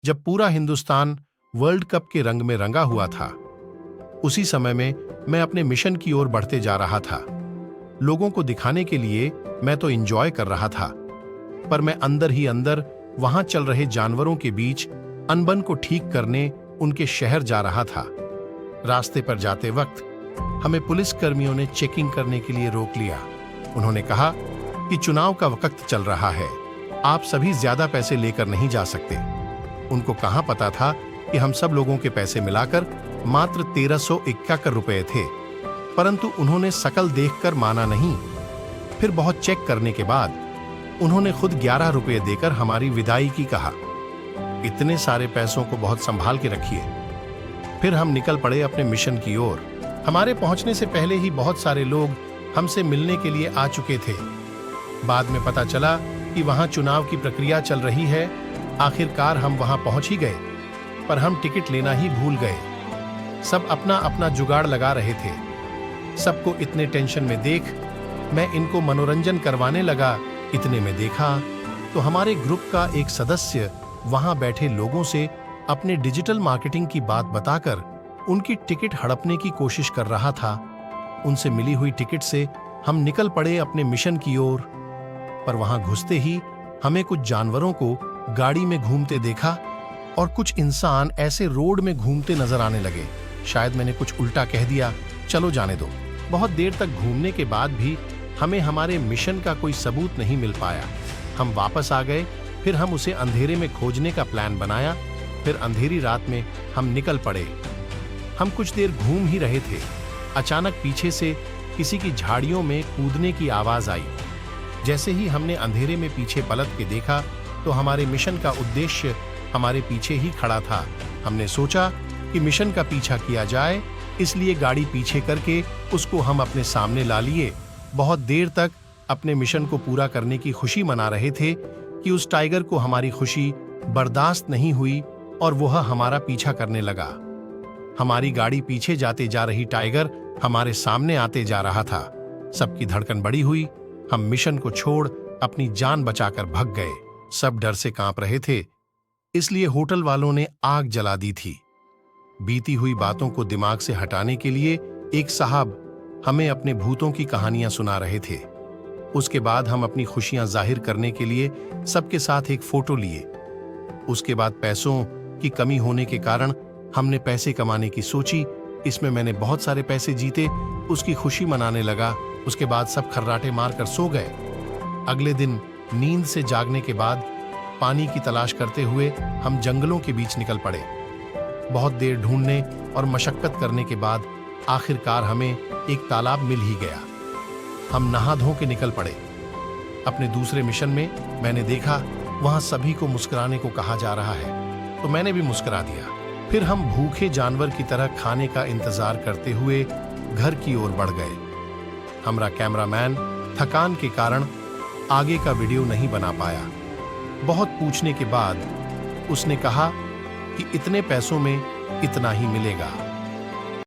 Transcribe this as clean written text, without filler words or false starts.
जब पूरा Hindustan world cup के रंग में रंगा हुआ था। उसी समय में मैं अपने मिशन की ओर बढ़ते जा रहा था। लोगों को दिखाने के लिए मैं तो एंजॉय कर रहा था, पर मैं अंदर ही अंदर वहां चल रहे जानवरों के बीच अनबन को ठीक करने उनके शहर जा रहा था। रास्ते पर जाते वक्त हमें पुलिस कर्मियों ने चेकिंग करने के लिए रोक लिया। उन्होंने कहा कि चुनाव का वक्त चल रहा है, आप सभी ज्यादा पैसे लेकर नहीं जा सकते। उनको कहां पता था कि हम सब लोगों के पैसे मिलाकर मात्र 1371 रुपए थे, परंतु उन्होंने शकल देखकर माना नहीं। फिर बहुत चेक करने के बाद उन्होंने खुद 11 रुपए देकर हमारी विदाई की कहा। इतने सारे पैसों को बहुत संभाल के रखिए। फिर हम निकल पड़े अपने मिशन की ओर। हमारे पहुंचने से पहले ही बहुत सारे लोग हमसे मिलने के लिए आ चुके थे। बाद में पता चला कि वहां चुनाव की प्रक्रिया चल रही है। आखिरकार हम वहां पहुंच ही गए, पर हम टिकट लेना ही भूल गए। सब अपना अपना जुगाड़ लगा रहे थे। सबको इतने टेंशन में देख मैं इनको मनोरंजन करवाने लगा। इतने में देखा तो हमारे ग्रुप का एक सदस्य वहां बैठे लोगों से अपने डिजिटल मार्केटिंग की बात बताकर उनकी टिकट हड़पने की कोशिश कर रहा था। उनसे मिली हुई टिकट से हम निकल पड़े अपने मिशन की ओर, पर वहां घुसते ही हमें कुछ जानवरों को गाड़ी में घूमते देखा और कुछ इंसान ऐसे रोड में घूमते नजर आने लगे। शायद मैंने कुछ उल्टा कह दिया, चलो जाने दो। बहुत देर तक घूमने के बाद भी हमें हमारे मिशन का कोई सबूत नहीं मिल पाया। हम वापस आ गए। फिर हम उसे अंधेरे में खोजने का प्लान बनाया। फिर अंधेरी रात में हम निकल पड़े। हम कुछ देर घूम ही रहे थे, अचानक पीछे से किसी की झाड़ियों में कूदने की आवाज आई। जैसे ही हमने अंधेरे में पीछे पलट के देखा तो हमारे मिशन का उद्देश्य हमारे पीछे ही खड़ा था। हमने सोचा कि मिशन का पीछा किया जाए, इसलिए गाड़ी पीछे करके उसको हम अपने सामने ला लिए। बहुत देर तक अपने मिशन को पूरा करने की खुशी मना रहे थे कि उस टाइगर को हमारी खुशी बर्दाश्त नहीं हुई और वह हमारा पीछा करने लगा। हमारी गाड़ी पीछे जाते जा रही टाइगर हमारे सामने आते जा रहा था। सबकी धड़कन बढ़ी हुई। हम मिशन को छोड़ अपनी जान बचाकर भाग गए। सब डर से कांप रहे थे, इसलिए होटल वालों ने आग जला दी थी। बीती हुई बातों को दिमाग से हटाने के लिए एक साहब हमें अपने भूतों की कहानियां सुना रहे थे। उसके बाद हम अपनी खुशियां जाहिर करने के लिए सबके साथ एक फोटो लिए। उसके बाद पैसों की कमी होने के कारण हमने पैसे कमाने की सोची। इसमें मैंने बहुत सारे पैसे जीते, उसकी खुशी मनाने लगा। उसके बाद सब खर्राटे मारकर सो गए। अगले दिन नींद से जागने के बाद पानी की तलाश करते हुए हम जंगलों के बीच निकल पड़े। बहुत देर ढूंढने और मशक्कत करने के बाद आखिरकार हमें एक तालाब मिल ही गया। हम नहा धो के निकल पड़े। अपने दूसरे मिशन में मैंने देखा वहां सभी को मुस्कुराने को कहा जा रहा है, तो मैंने भी मुस्कुरा दिया। फिर हम भूखे जानवर की तरह खाने का इंतजार करते हुए घर की ओर बढ़ गए। हमारा कैमरामैन थकान के कारण आगे का वीडियो नहीं बना पाया। बहुत पूछने के बाद उसने कहा कि इतने पैसों में इतना ही मिलेगा।